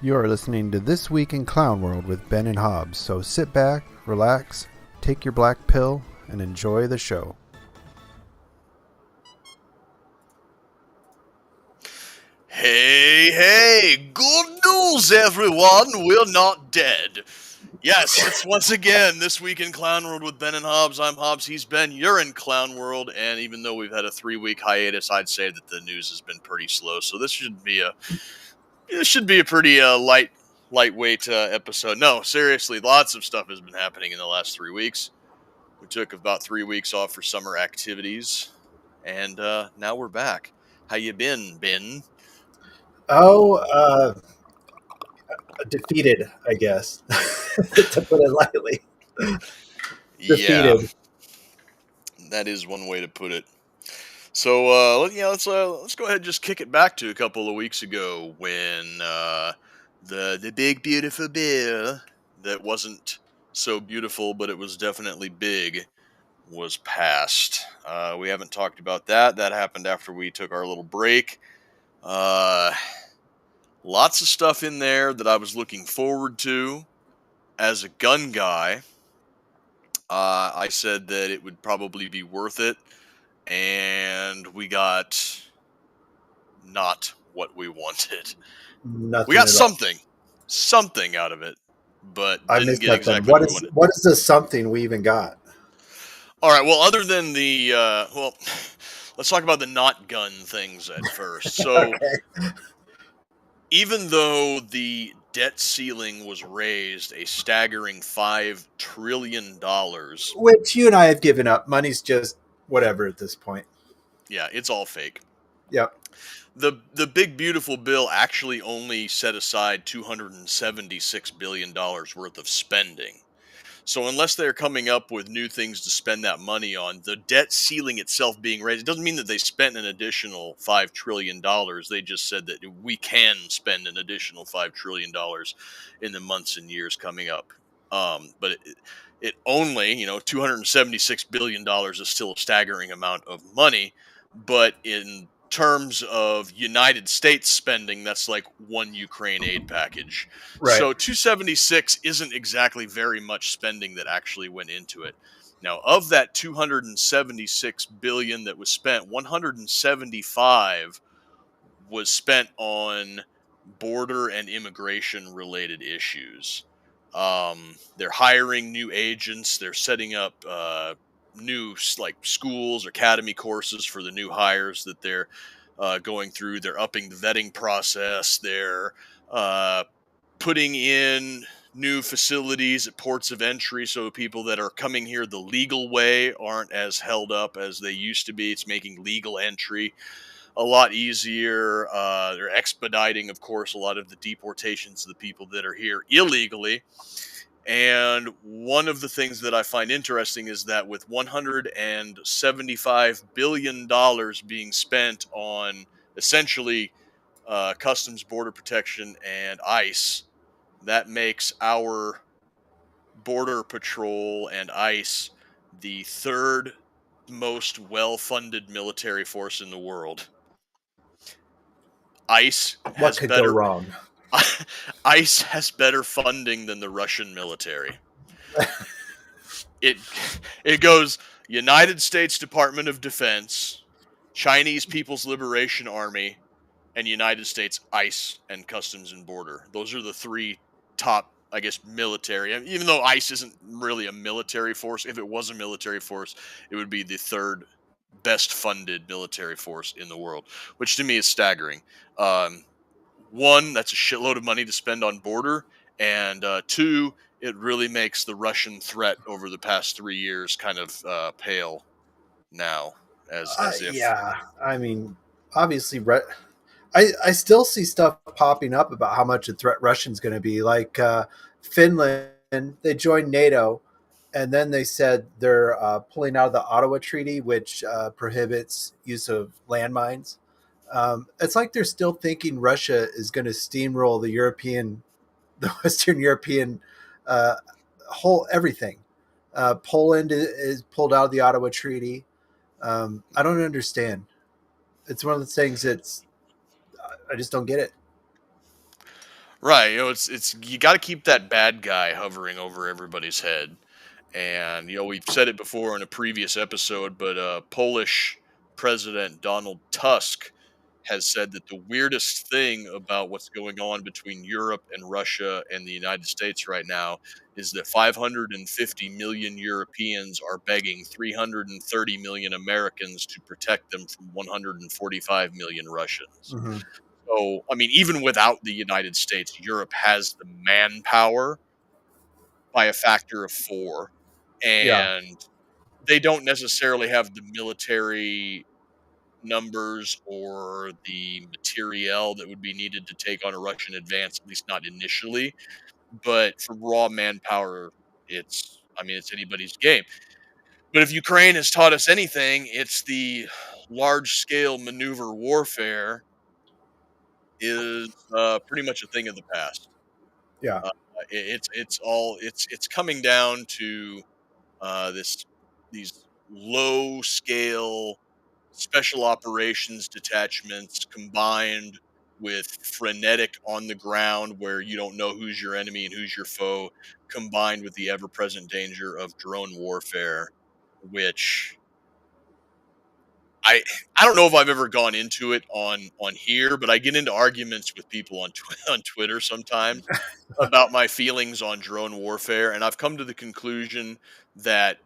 You are listening to This Week in Clown World with Ben and Hobbs, so sit back, relax, take your black pill, and enjoy the show. Hey, good news, everyone! We're not dead. Yes, it's once again This Week in Clown World with Ben and Hobbs. I'm Hobbs, he's Ben, you're in Clown World, and even though we've had a 3-week hiatus, I'd say that the news has been pretty slow, so this should be a pretty lightweight episode. No, seriously, lots of stuff has been happening in the last 3 weeks. We took about 3 weeks off for summer activities, and now we're back. How you been, Ben? Defeated, I guess, to put it lightly. Defeated. Yeah, that is one way to put it. So let's go ahead and just kick it back to a couple of weeks ago when the big beautiful bill that wasn't so beautiful, but it was definitely big, was passed. We haven't talked about that. That happened after we took our little break. Lots of stuff in there that I was looking forward to. As a gun guy, I said that it would probably be worth it, and we got not what we wanted. Nothing. We got something out of it, but I didn't missed get that. exactly What what we is wanted. what is the something we even got? All right, well, other than the let's talk about the not gun things at first. So, Okay. even though the debt ceiling was raised a staggering $5 trillion, Which you and I have given up. Money's just whatever at this point. yeah, it's all fake. Yep. The big beautiful bill actually only set aside $276 billion worth of spending. So unless they're coming up with new things to spend that money on, the debt ceiling itself being raised, it doesn't mean that they spent an additional $5 trillion. They just said that we can spend an additional $5 trillion in the months and years coming up. But it only, $276 billion is still a staggering amount of money. But in terms of United States spending, that's like one Ukraine aid package. Right. So 276 isn't exactly very much spending that actually went into it. Now, of that 276 billion that was spent, 175 was spent on border and immigration related issues. They're hiring new agents. They're setting up new like schools or academy courses for the new hires that they're going through. They're upping the vetting process. They're uh, putting in new facilities at ports of entry so people that are coming here the legal way aren't as held up as they used to be. It's making legal entry a lot easier. They're expediting, of course, a lot of the deportations of the people that are here illegally. And one of the things that I find interesting is that with $175 billion being spent on essentially customs, border protection, and ICE, that makes our border patrol and ICE the third most well funded military force in the world. ICE What has could go better wrong? ICE has better funding than the Russian military. It it goes United States Department of Defense, Chinese People's Liberation Army, and United States ICE and Customs and Border. Those are the three top, I guess, military. Even though ICE isn't really a military force, if it was a military force, it would be the third best funded military force in the world, which to me is staggering. Um, One, that's a shitload of money to spend on border, and two, it really makes the Russian threat over the past 3 years kind of pale now, as if Yeah, I mean, obviously, I still see stuff popping up about how much a threat Russia's going to be. Like Finland, they joined NATO, and then they said they're pulling out of the Ottawa Treaty, which prohibits use of landmines. It's like they're still thinking Russia is going to steamroll the Western European uh, whole everything. Poland is pulled out of the Ottawa Treaty. I don't understand. It's one of the things that's I just don't get it. right, it's you got to keep that bad guy hovering over everybody's head. And we've said it before in a previous episode, but Polish President Donald Tusk has said that the weirdest thing about what's going on between Europe and Russia and the United States right now is that 550 million Europeans are begging 330 million Americans to protect them from 145 million Russians. Mm-hmm. So, I mean, even without the United States, Europe has the manpower by a factor of four, Yeah. and they don't necessarily have the military numbers or the materiel that would be needed to take on a Russian advance, at least not initially. But for raw manpower, it's anybody's game. But if Ukraine has taught us anything, it's the large scale maneuver warfare is pretty much a thing of the past. Yeah. Uh, it's coming down to this these low scale special operations detachments combined with frenetic on the ground where you don't know who's your enemy and who's your foe, combined with the ever present danger of drone warfare, which I I don't know if I've ever gone into it on here, but I get into arguments with people on on Twitter sometimes about my feelings on drone warfare, and I've come to the conclusion that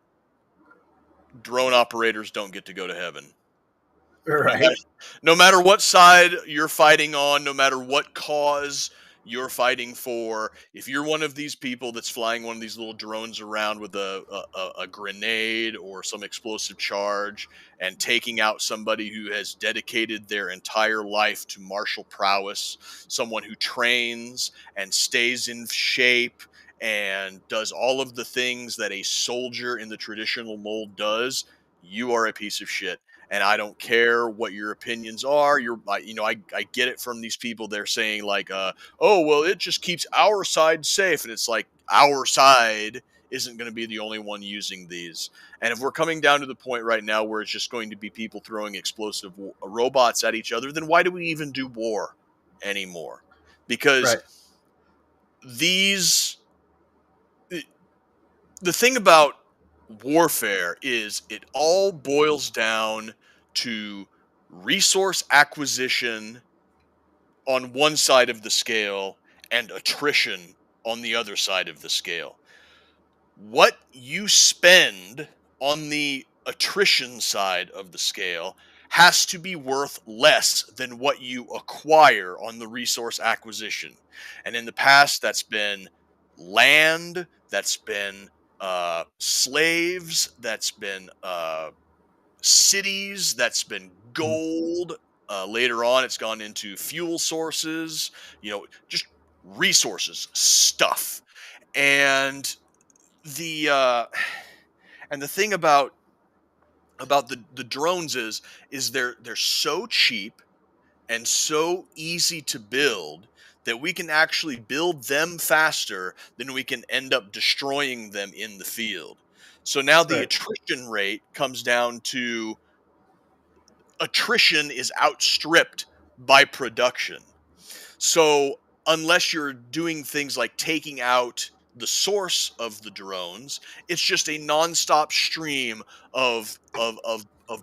drone operators don't get to go to heaven. No matter, Right. no matter what side you're fighting on, no matter what cause You're fighting for, if you're one of these people that's flying one of these little drones around with a grenade or some explosive charge and taking out somebody who has dedicated their entire life to martial prowess, someone who trains and stays in shape and does all of the things that a soldier in the traditional mold does, you are a piece of shit. And I don't care what your opinions are. I get it from these people. They're saying like, oh, well, it just keeps our side safe. And it's like, our side isn't going to be the only one using these. And if we're coming down to the point right now where it's just going to be people throwing explosive robots at each other, then why do we even do war anymore? Because Right. these, the thing about warfare is it all boils down to resource acquisition on one side of the scale and attrition on the other side of the scale. What you spend on the attrition side of the scale has to be worth less than what you acquire on the resource acquisition. And in the past, that's been land, that's been slaves, that's been cities, that's been Mhm. gold. Later on, it's gone into fuel sources, just resources, stuff. And the uh, and the thing about the drones is they're so cheap and so easy to build that we can actually build them faster than we can end up destroying them in the field. So now the Right. attrition rate comes down to, attrition is outstripped by production. So unless you're doing things like taking out the source of the drones, it's just a nonstop stream of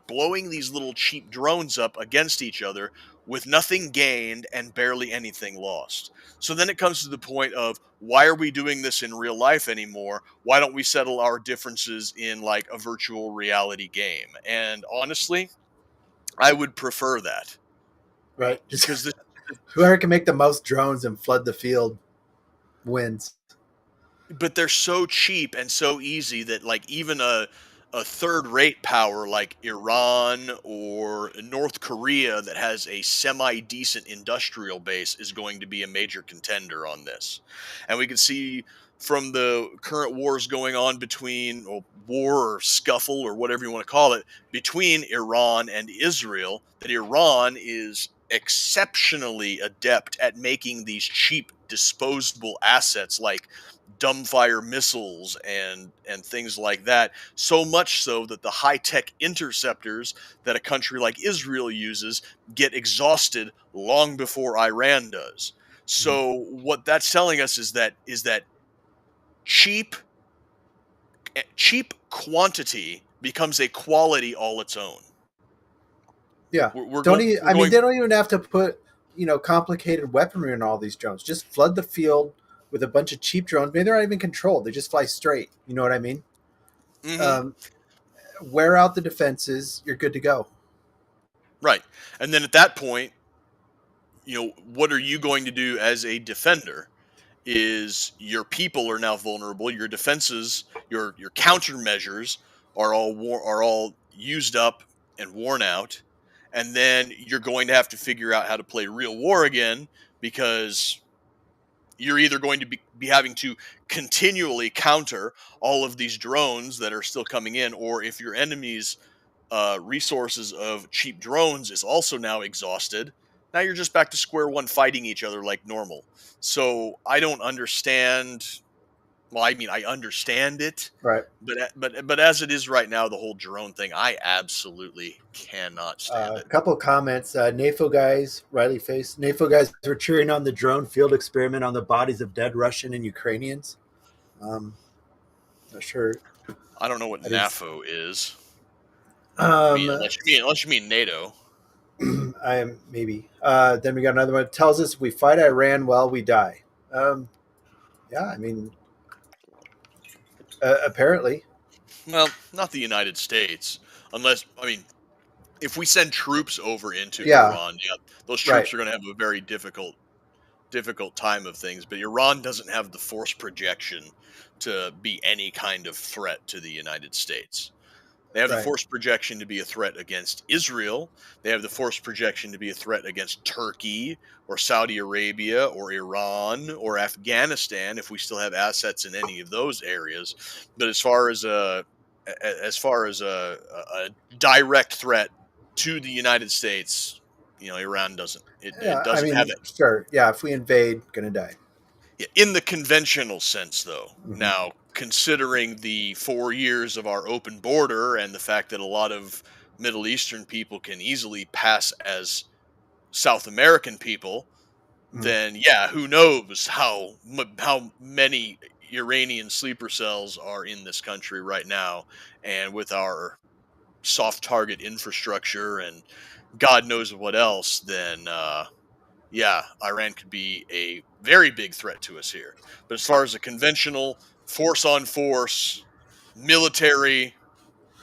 blowing these little cheap drones up against each other with nothing gained and barely anything lost. So then it comes to the point of, why are we doing this in real life anymore? Why don't we settle our differences in like a virtual reality game? And honestly, I would prefer that, Right. Just because this whoever can make the most drones and flood the field wins. but they're so cheap and so easy that like even a third rate power like Iran or North Korea that has a semi decent industrial base is going to be a major contender on this. And we can see from the current wars going on between, or war or scuffle or whatever you want to call it, between Iran and Israel, that Iran is exceptionally adept at making these cheap disposable assets like dumbfire missiles and things like that, so much so that the high-tech interceptors that a country like Israel uses get exhausted long before Iran does. Mhm. So what that's telling us is that cheap cheap quantity becomes a quality all its own. Yeah. We're Don't going even, we're I mean, going they don't even have to put, complicated weaponry on all these drones. Just flood the field with a bunch of cheap drones. Maybe they're not even controlled. They just fly straight. You know what I mean? Mhm. Um, wear out the defenses. You're good to go. Right. And then at that point, what are you going to do as a defender? Is your people are now vulnerable. Your defenses, your countermeasures are all used up and worn out, and then you're going to have to figure out how to play real war again, because you're either going to be having to continually counter all of these drones that are still coming in, or if your enemy's resources of cheap drones is also now exhausted, now you're just back to square one fighting each other like normal. So I don't understand. Well, I mean, I understand it, Right. but as it is right now, the whole drone thing, I absolutely cannot stand A it. couple of comments. NAFO guys, Riley Face. NAFO guys were cheering on the drone field experiment on the bodies of dead Russian and Ukrainians. Um, not sure. I don't know what I didn't. NAFO is. I mean, Um, unless you mean NATO. I am maybe. Then we got another one. It tells us we fight Iran while we die. Um, yeah, I mean, apparently, Well, not the United States, unless, I mean, if we send troops over into yeah, Iran, yeah, those right. troops are going to have a very difficult difficult time of things, but Iran doesn't have the force projection to be any kind of threat to the United States. They have the Right. force projection to be a threat against Israel. They have the force projection to be a threat against Turkey or Saudi Arabia or Iran or Afghanistan if we still have assets in any of those areas. But as far as a direct threat to the United States, Iran doesn't. It Yeah, I doesn't have mean, it. sure. Yeah, if we invade, gonna die. Yeah, in the conventional sense, though. Hmm. Now, considering the 4 years of our open border and the fact that a lot of Middle Eastern people can easily pass as South American people, Hmm. then yeah, who knows how many Iranian sleeper cells are in this country right now, and with our soft target infrastructure and God knows what else, then yeah, Iran could be a very big threat to us here. But as far as a conventional force on force military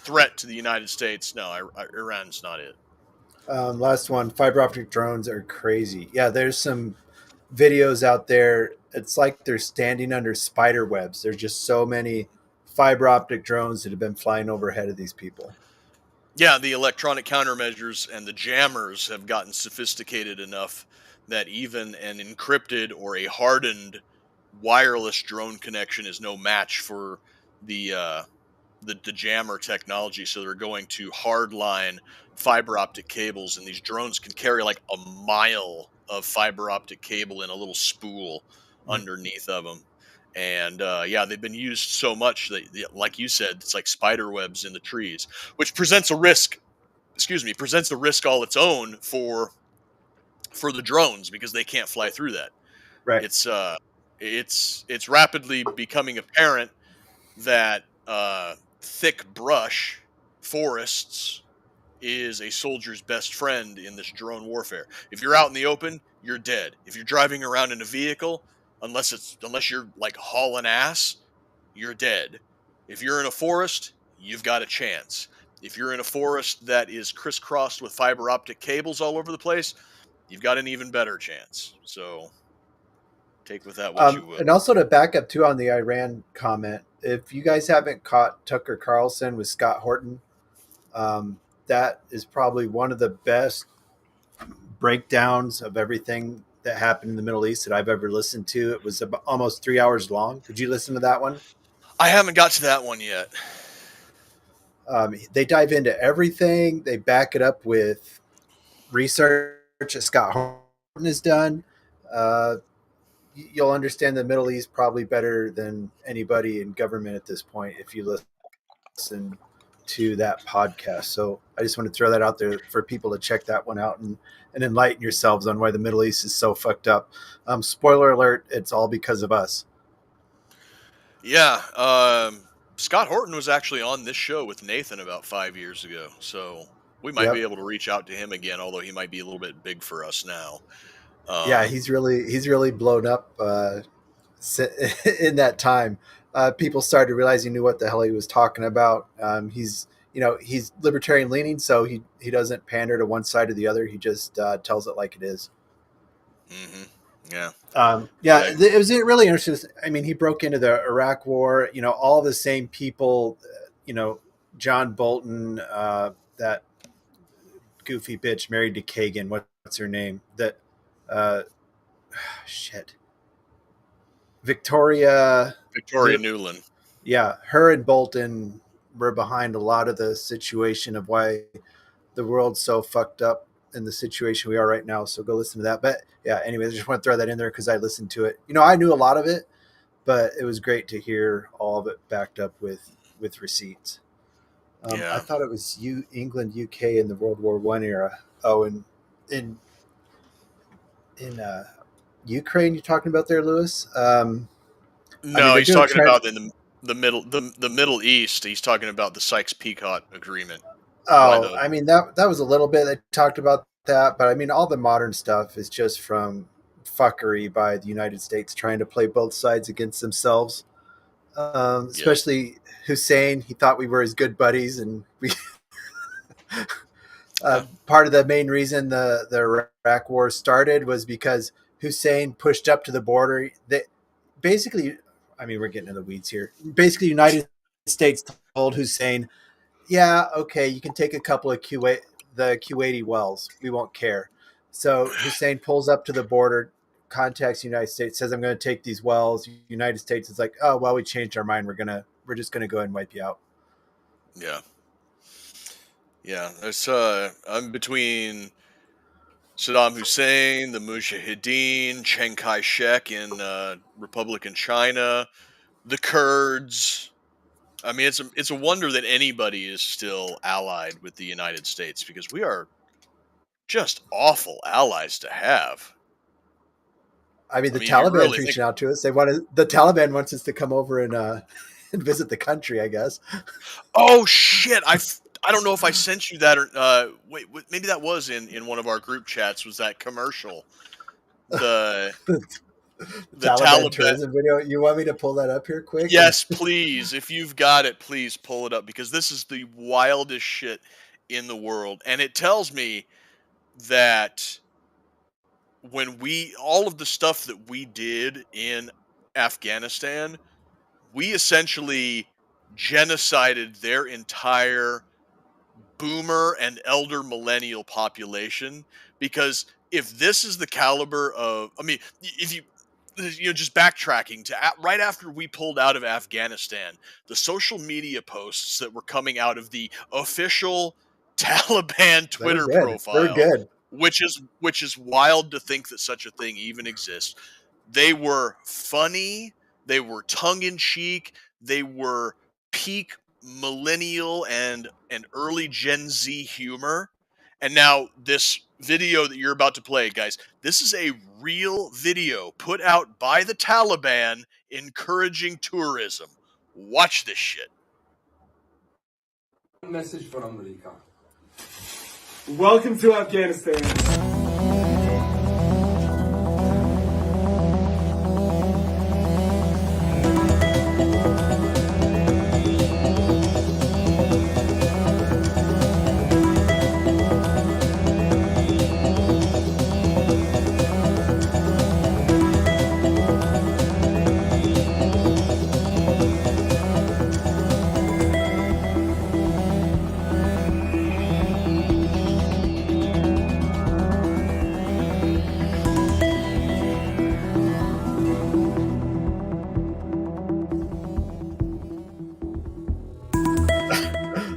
threat to the United States, no, Iran's not it. Last one, fiber optic drones are crazy. Yeah, there's some videos out there. It's like they're standing under spider webs. There's just so many fiber optic drones that have been flying overhead of these people. Yeah, the electronic countermeasures and the jammers have gotten sophisticated enough that even an encrypted or a hardened wireless drone connection is no match for the the jammer technology. So they're going to hardline fiber optic cables, and these drones can carry like a mile of fiber optic cable in a little spool Mm. underneath of them. And yeah, they've been used so much that, yeah, like you said, it's like spider webs in the trees, which presents a risk. Excuse me, presents a risk all its own for the drones because they can't fly through that. Right. It's uh, it's rapidly becoming apparent that thick brush forests is a soldier's best friend in this drone warfare. If you're out in the open, you're dead. If you're driving around in a vehicle, unless you're like hauling ass, you're dead. If you're in a forest, you've got a chance. If you're in a forest that is crisscrossed with fiber optic cables all over the place, you've got an even better chance. So take with that what you will. And also to back up too on the Iran comment, if you guys haven't caught Tucker Carlson with Scott Horton, that is probably one of the best breakdowns of everything that happened in the Middle East that I've ever listened to. It was about almost 3 hours long. Did you listen to that one? I haven't got to that one yet. They dive into everything. They back it up with research that Scott Horton has done. Uh, you'll understand the Middle East probably better than anybody in government at this point if you listen to that podcast. So I just want to throw that out there for people to check that one out and enlighten yourselves on why the Middle East is so fucked up. Spoiler alert, it's all because of us. Yeah, Scott Horton was actually on this show with Nathan about 5 years ago, so we might be Yep. able to reach out to him again. Although he might be a little bit big for us now. Yeah, Um, he's really blown up in that time. People started realizing he knew what the hell he was talking about. He's libertarian leaning, so he doesn't pander to one side or the other. He just tells it like it is. hmm Yeah, Yeah, yeah, it was really interesting. I mean, he broke into the Iraq War. All the same people. John Bolton, that goofy bitch married to Kagan. What's her name? That uh, shit. Victoria. Victoria Newland. Yeah, her and Bolton were behind a lot of the situation of why the world's so fucked up in the situation we are right now. So go listen to that. But yeah, anyways, I just want to throw that in there because I listened to it. I knew a lot of it, but it was great to hear all of it backed up with receipts. I Yeah, thought it was England, UK in the World War One era. Oh, and in Ukraine, you're talking about there, Lewis. I mean, no, they're he's doing talking about in the Middle East. He's talking about the Sykes-Picot Agreement. Why Oh, the I mean that was a little bit. They talked about that, but I mean all the modern stuff is just from fuckery by the United States trying to play both sides against themselves. yes, Especially Hussein, he thought we were his good buddies, and we yeah, part of the main reason the Iraq War started was because Hussein pushed up to the border. They basically, I mean, we're getting in the weeds here. Basically, United States told Hussein, "Yeah, okay, you can take a couple of the Kuwaiti wells. We won't care." So Hussein pulls up to the border, contacts the United States, says, "I'm going to take these wells." United States is like, "Oh, well, we changed our mind. We're just gonna go ahead and wipe you out." Yeah. Yeah. There's I'm between Saddam Hussein, the Mujahideen, Chiang Kai-shek in Republican China, the Kurds. I mean, it's a wonder that anybody is still allied with the United States because we are just awful allies to have. I mean, I the mean, if you Taliban's really think. reaching out to us. The Taliban wants us to come over and and visit the country. I guess. Oh shit! I don't know if I sent you that or wait. Maybe that was in one of our group chats. Was that commercial? The the Taliban Taliban. tourism video. You want me to pull that up here quick? And Yes, please. If you've got it, please pull it up because this is the wildest shit in the world, and it tells me that when we all of the stuff that we did in Afghanistan, we essentially genocided their entire boomer and elder millennial population because if this is the caliber of I mean if you just backtracking to right after we pulled out of Afghanistan, the social media posts that were coming out of the official Taliban they were Twitter good. They were profile, good. which is wild to think that such a thing even exists. They were funny, they were tongue in cheek, they were peak millennial and early Gen Z humor. And now this video that you're about to play, guys, this is a real video put out by the Taliban encouraging tourism. Watch this shit. Message for America. Welcome to Afghanistan.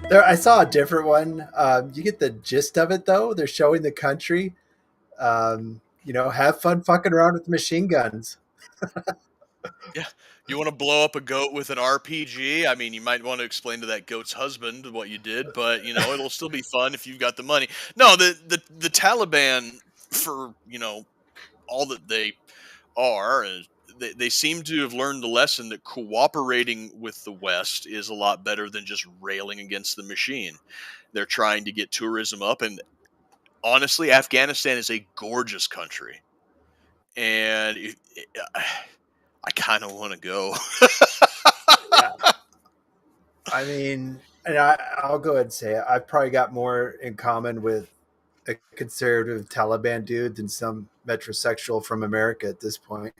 There, I saw a different one. You get the gist of it, though. They're showing the country. Have fun fucking around with machine guns. Yeah. You want to blow up a goat with an RPG? I mean, you might want to explain to that goat's husband what you did, but it'll still be fun if you've got the money. No, the Taliban, for all that they are, they seem to have learned the lesson that cooperating with the West is a lot better than just railing against the machine. They're trying to get tourism up, and honestly, Afghanistan is a gorgeous country, and I kind of want to go. Yeah. I mean, and I'll go ahead and say it. I've probably got more in common with a conservative Taliban dude than some metrosexual from America at this point.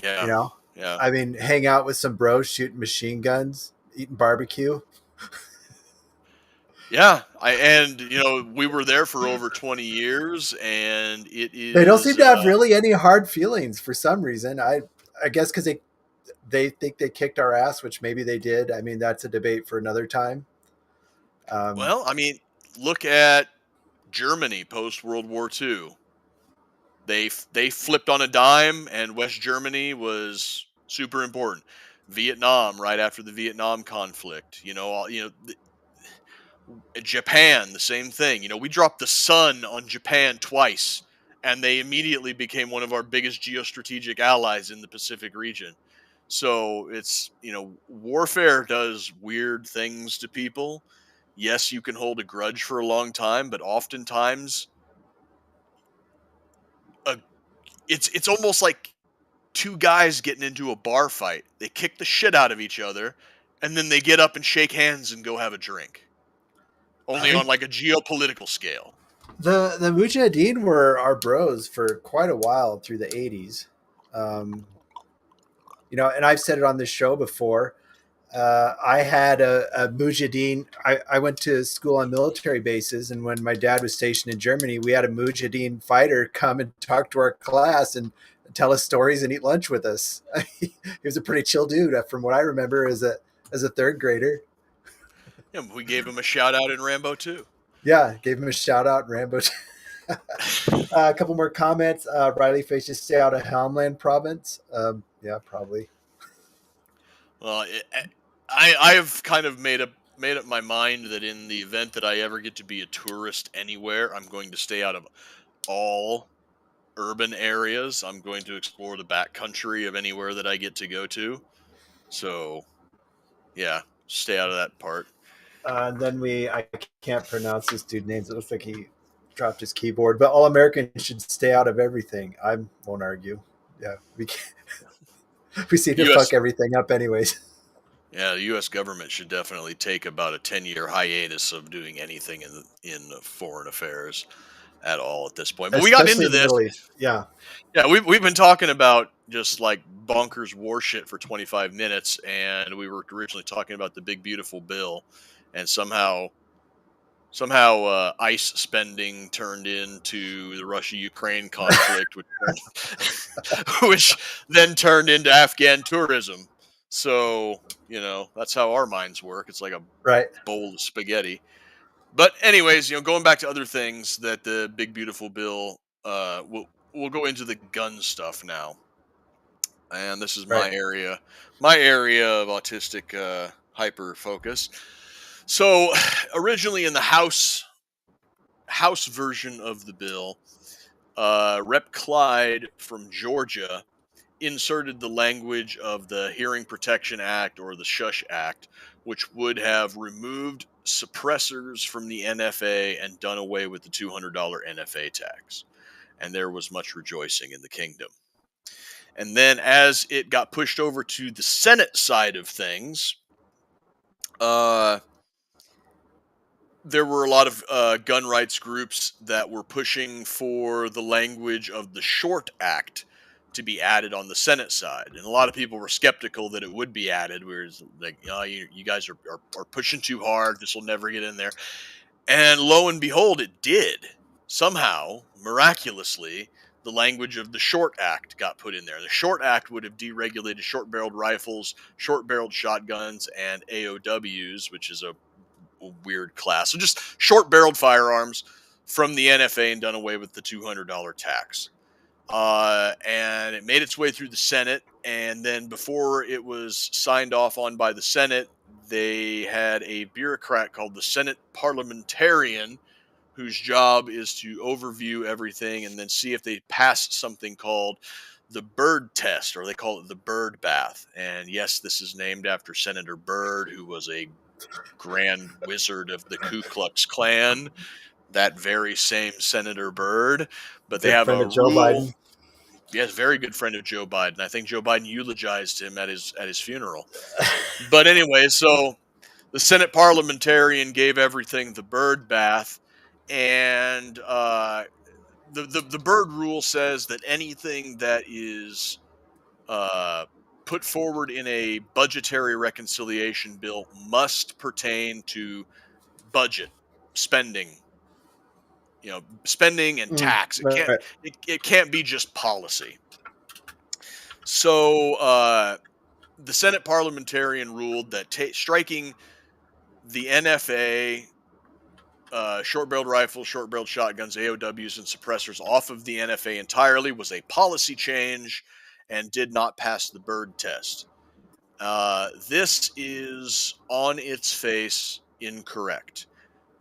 You Yeah, know, yeah. I mean, hang out with some bros shooting machine guns, eating barbecue. Yeah, we were there for over 20 years, and it They don't seem is to have really any hard feelings for some reason. I guess because they think they kicked our ass, which maybe they did. I mean, that's a debate for another time. Um, well, I mean, look at Germany post World War II. They flipped on a dime, and West Germany was super important. Vietnam, right after the Vietnam conflict, Japan, the same thing. We dropped the sun on Japan twice, and they immediately became one of our biggest geostrategic allies in the Pacific region. So it's, warfare does weird things to people. Yes, you can hold a grudge for a long time, but oftentimes a, it's almost like two guys getting into a bar fight. They kick the shit out of each other, and then they get up and shake hands and go have a drink. I Only on think like a geopolitical scale. The Mujahideen were our bros for quite a while through the 80s. Um, and I've said it on this show before. I had a Mujahideen. I went to school on military bases, and when my dad was stationed in Germany, we had a Mujahideen fighter come and talk to our class and tell us stories and eat lunch with us. He was a pretty chill dude, from what I remember as a third grader. Yeah, we gave him a shout out in Rambo 2. Yeah, gave him a shout out, Rambo. A couple more comments. Riley Face, just stay out of Helmland province. Yeah, probably. Well, I have kind of made up my mind that in the event that I ever get to be a tourist anywhere, I'm going to stay out of all urban areas. I'm going to explore the backcountry of anywhere that I get to go to. So, yeah, stay out of that part. And then I can't pronounce this dude names. It looks like he dropped his keyboard. But all Americans should stay out of everything. I won't argue. Yeah, we seem to U.S. fuck everything up, anyways. Yeah, the U.S. government should definitely take about a 10-year hiatus of doing anything in foreign affairs at all at this point. But we got Especially into in the this. Middle East. Yeah, Yeah, we've been talking about just like bonkers war shit for 25 minutes, and we were originally talking about the big beautiful bill, and somehow ICE spending turned into the Russia-Ukraine conflict, which then turned into Afghan tourism. So that's how our minds work. It's like a right. bowl of spaghetti. But anyways, going back to other things that the big beautiful bill, we'll go into the gun stuff now. And this is Right. my area of autistic hyper focus. So originally in the House version of the bill, Rep. Clyde from Georgia inserted the language of the Hearing Protection Act or the Shush Act, which would have removed suppressors from the NFA and done away with the $200 NFA tax. And there was much rejoicing in the kingdom. And then as it got pushed over to the Senate side of things, there were a lot of gun rights groups that were pushing for the language of the Short Act to be added on the Senate side. And a lot of people were skeptical that it would be added, whereas like, you guys are pushing too hard. This will never get in there. And lo and behold, it did. Somehow, miraculously, the language of the Short Act got put in there. The Short Act would have deregulated short-barreled rifles, short-barreled shotguns, and AOWs, which is a weird class. So just short-barreled firearms from the NFA and done away with the $200 tax. And it made its way through the Senate. And then before it was signed off on by the Senate, they had a bureaucrat called the Senate parliamentarian whose job is to overview everything and then see if they pass something called the Byrd test, or they call it the Byrd bath. And yes, this is named after Senator Byrd, who was a grand wizard of the Ku Klux Klan, that very same Senator Byrd. But they Good have friend a of Joe rule. Biden. Yes, very good friend of Joe Biden. I think Joe Biden eulogized him at his funeral. But anyway, so the Senate parliamentarian gave everything the Byrd bath, and the Byrd rule says that anything that is put forward in a budgetary reconciliation bill must pertain to budget spending, spending and tax. Right. It can't be just policy. So the Senate parliamentarian ruled that striking the NFA, short-barreled rifles, short-barreled shotguns, AOWs, and suppressors off of the NFA entirely was a policy change and did not pass the Byrd test. This is on its face incorrect,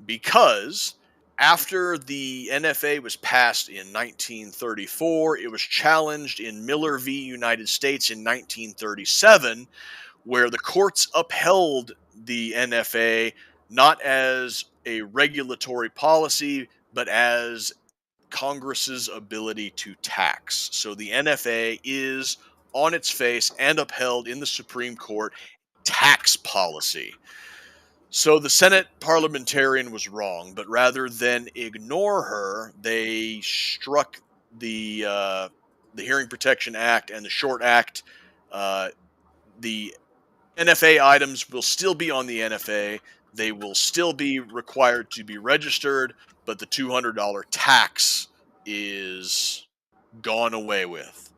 because after the NFA was passed in 1934, it was challenged in Miller v. United States in 1937, where the courts upheld the NFA not as a regulatory policy, but as Congress's ability to tax. So the NFA is, on its face and upheld in the Supreme Court, tax policy. So the Senate parliamentarian was wrong, but rather than ignore her, they struck the Hearing Protection Act and the Short Act. The NFA items will still be on the NFA. They will still be required to be registered, but the $200 tax is gone away with.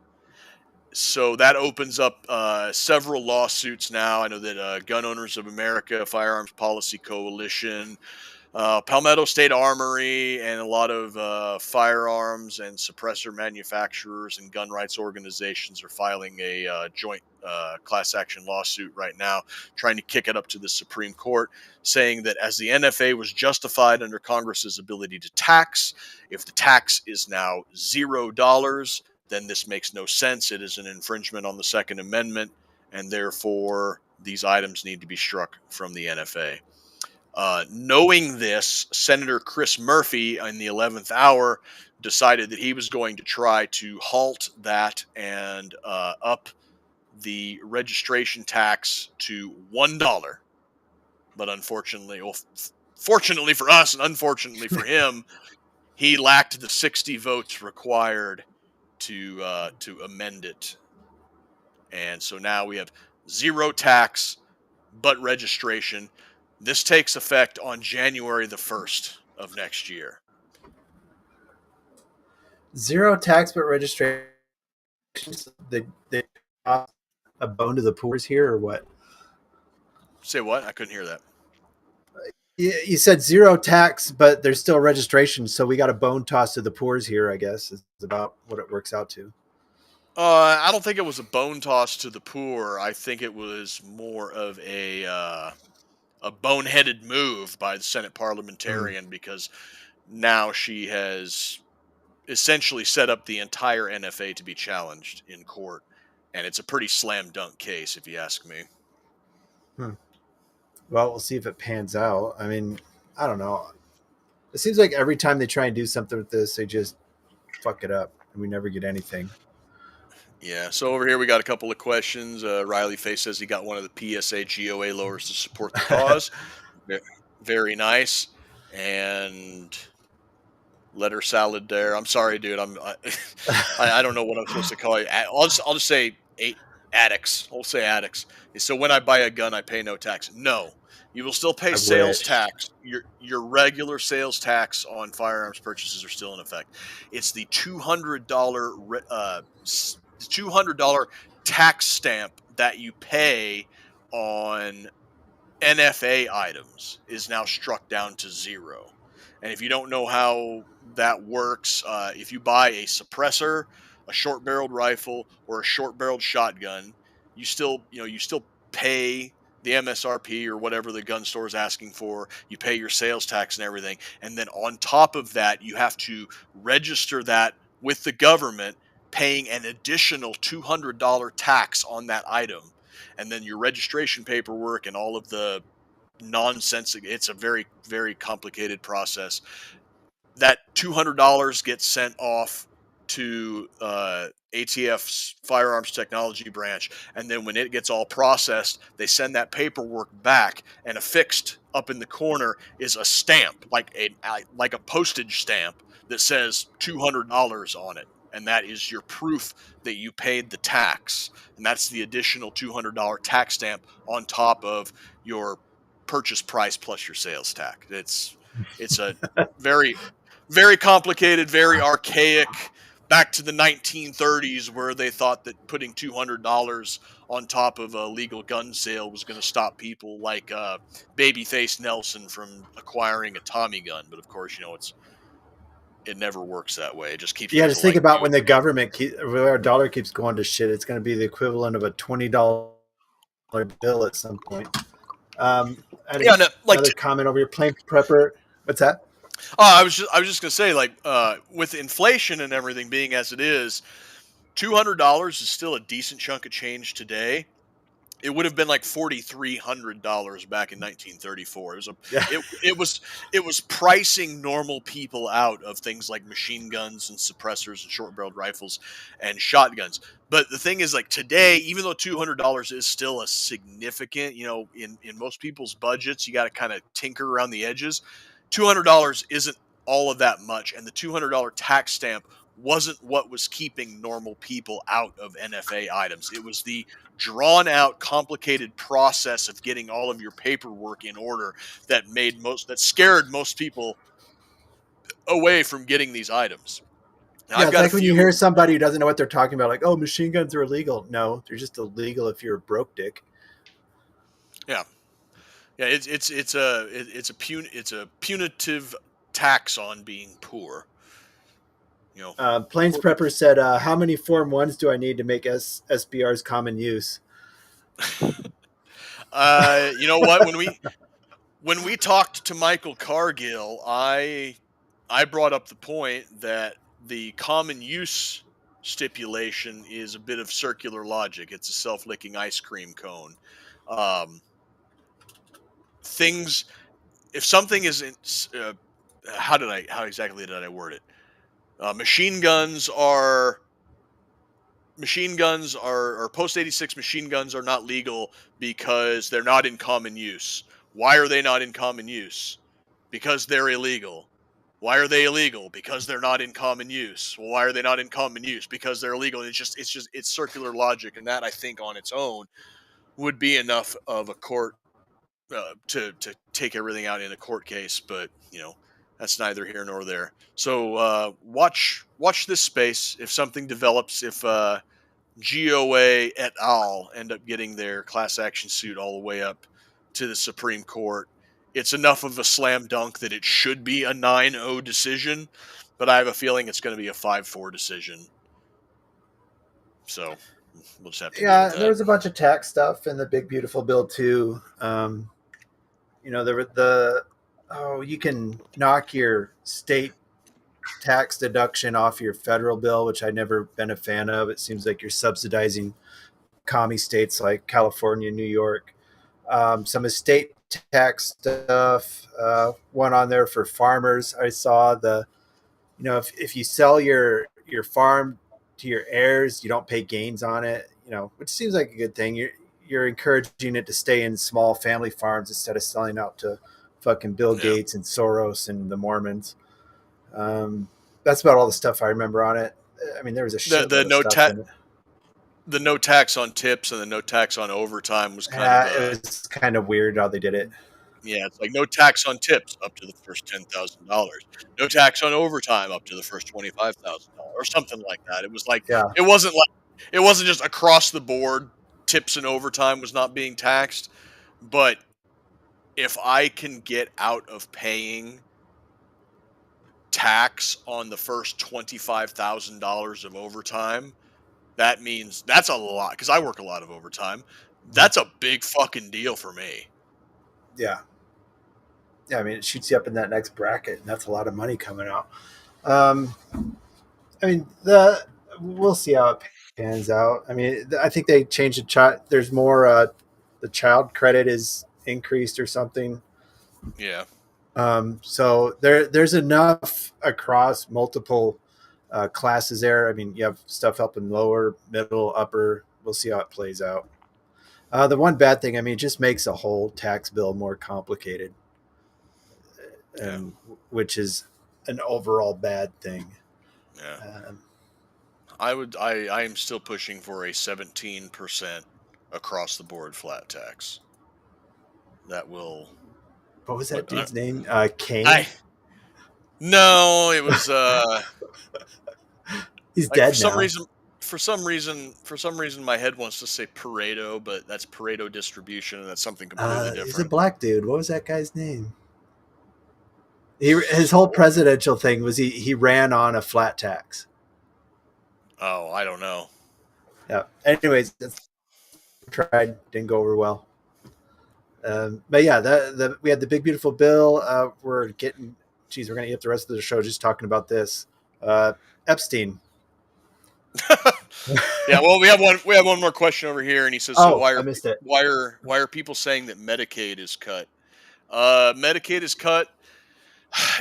So that opens up several lawsuits now. I know that Gun Owners of America, Firearms Policy Coalition, Palmetto State Armory, and a lot of firearms and suppressor manufacturers and gun rights organizations are filing a joint class action lawsuit right now, trying to kick it up to the Supreme Court, saying that as the NFA was justified under Congress's ability to tax, if the tax is now $0, then this makes no sense. It is an infringement on the Second Amendment, and therefore these items need to be struck from the NFA. Knowing this, Senator Chris Murphy in the 11th hour decided that he was going to try to halt that and up the registration tax to $1. But unfortunately, fortunately for us and unfortunately for him, he lacked the 60 votes required to amend it. And so now we have zero tax, but registration. This takes effect on January the 1st of next year. Zero tax but registration. They a bone to the poors here, or what? Say what? I couldn't hear that. You said zero tax, but there's still registration, so we got a bone toss to the poors here, I guess, is about what it works out to. I don't think it was a bone toss to the poor. I think it was more of a boneheaded move by the Senate parliamentarian, because now she has essentially set up the entire NFA to be challenged in court, and it's a pretty slam dunk case, if you ask me. Well, we'll see if it pans out. I mean, I don't know. It seems like every time they try and do something with this, they just fuck it up, and we never get anything. Yeah, so over here we got a couple of questions. Riley Face says he got one of the PSA GOA lowers to support the cause. Very nice. And letter salad there. I'm sorry, dude. I don't know what I'm supposed to call you. I'll just say addicts. I'll say addicts. So when I buy a gun, I pay no tax. No, you will still pay sales tax. Your regular sales tax on firearms purchases are still in effect. It's the $200 tax stamp that you pay on NFA items is now struck down to $0. And if you don't know how that works, if you buy a suppressor, a short-barreled rifle, or a short-barreled shotgun, you still pay the MSRP or whatever the gun store is asking for. You pay your sales tax and everything, and then on top of that, you have to register that with the government, paying an additional $200 tax on that item, and then your registration paperwork and all of the nonsense. It's a very, very complicated process. That $200 gets sent off to ATF's firearms technology branch, and then when it gets all processed, they send that paperwork back, and affixed up in the corner is a stamp, like a postage stamp that says $200 on it, and that is your proof that you paid the tax, and that's the additional $200 tax stamp on top of your purchase price plus your sales tax. It's a very, very complicated, very archaic, back to the 1930s, where they thought that putting $200 on top of a legal gun sale was going to stop people like Babyface Nelson from acquiring a Tommy gun. But of course, it never works that way. It just keeps. Yeah, just think about when the government, our dollar keeps going to shit. It's going to be the equivalent of a $20 bill at some point. Another comment over your plane prepper. What's that? I was just gonna say, with inflation and everything being as it is, $200 is still a decent chunk of change today. it would have been like $4,300 back in 1934. Yeah. It was pricing normal people out of things like machine guns and suppressors and short-barreled rifles and shotguns. But the thing is, like today, even though $200 is still a significant, in most people's budgets, you got to kind of tinker around the edges. $200 isn't all of that much, and the $200 tax stamp wasn't what was keeping normal people out of NFA items. It was the drawn out, complicated process of getting all of your paperwork in order that scared most people away from getting these items. Now, Yeah, I've it's got a like when you few. hear somebody who doesn't know what they're talking about, like, oh, machine guns are illegal. No, they're just illegal if you're a broke dick. Yeah, yeah. It's a punitive tax on being poor. Plains Prepper said, how many Form 1s do I need to make SBR's common use? You know what? When we talked to Michael Cargill, I brought up the point that the common use stipulation is a bit of circular logic. It's a self-licking ice cream cone. Things, if something isn't, how exactly did I word it? Machine guns are post 86 machine guns are not legal because they're not in common use. Why are they not in common use? Because they're illegal. Why are they illegal? Because they're not in common use. Well, why are they not in common use? Because they're illegal. It's circular logic, and that I think on its own would be enough of a court to take everything out in a court case. But that's neither here nor there. So watch this space. If something develops, if GOA et al. End up getting their class action suit all the way up to the Supreme Court, it's enough of a slam dunk that it should be a 9-0 decision, but I have a feeling it's going to be a 5-4 decision. So we'll just have to. Yeah, there was a bunch of tax stuff in the Big Beautiful Bill too. There were you can knock your state tax deduction off your federal bill, which I've never been a fan of. It seems like you're subsidizing commie states like California, New York. Some estate tax stuff, one on there for farmers. I saw if you sell your farm to your heirs, you don't pay gains on it, which seems like a good thing. You're encouraging it to stay in small family farms instead of selling out to fucking Bill Gates and Soros and the Mormons. That's about all the stuff I remember on it. I mean, there was a shitload of stuff in it. The no tax on tips and the no tax on overtime was it was kind of weird how they did it. Yeah, it's like no tax on tips up to the first $10,000, no tax on overtime up to the first $25,000, or something like that. It was like it wasn't just across the board tips and overtime was not being taxed, but if I can get out of paying tax on the first $25,000 of overtime, that means that's a lot, because I work a lot of overtime. That's a big fucking deal for me. Yeah. Yeah, I mean, it shoots you up in that next bracket, and that's a lot of money coming out. We'll see how it pans out. I mean, I think they changed the child. There's more. The child credit is increased or something. Yeah. So there's enough across multiple classes there. I mean, you have stuff up in lower, middle, upper. We'll see how it plays out. The one bad thing, I mean, it just makes a whole tax bill more complicated, which is an overall bad thing. Yeah. I am still pushing for a 17% across the board flat tax. That will. What was that dude's name? Kane? No, it was. He's dead for now. For some reason, my head wants to say Pareto, but that's Pareto distribution, and that's something completely different. He's a black dude. What was that guy's name? His whole presidential thing was he ran on a flat tax. Oh, I don't know. Yeah. Anyways, that's tried, didn't go over well. But yeah, we had the Big Beautiful Bill. We're going to eat up the rest of the show just talking about this. Epstein. Yeah, well, we have one more question over here, and he says, "So Oh, why I are missed it. why are people saying that Medicaid is cut? Medicaid is cut.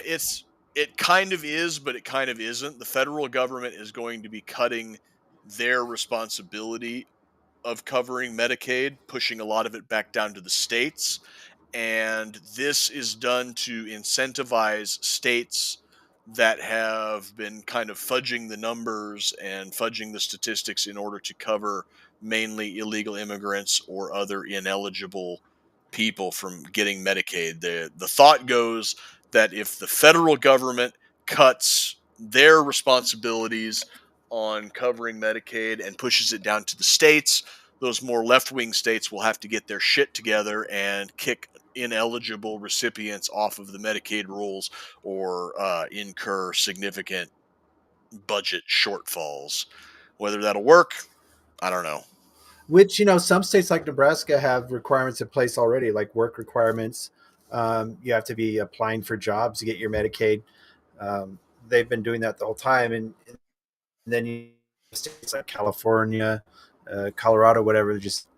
It's it kind of is, but it kind of isn't. The federal government is going to be cutting their responsibility of covering Medicaid, pushing a lot of it back down to the states. And this is done to incentivize states that have been kind of fudging the numbers and fudging the statistics in order to cover mainly illegal immigrants or other ineligible people from getting Medicaid. The thought goes that if the federal government cuts their responsibilities on covering Medicaid and pushes it down to the states, those more left wing states will have to get their shit together and kick ineligible recipients off of the Medicaid rules or incur significant budget shortfalls. Whether that'll work, I don't know. Which, some states like Nebraska have requirements in place already, like work requirements. You have to be applying for jobs to get your Medicaid. They've been doing that the whole time, and then you states like California, Colorado, whatever, they're just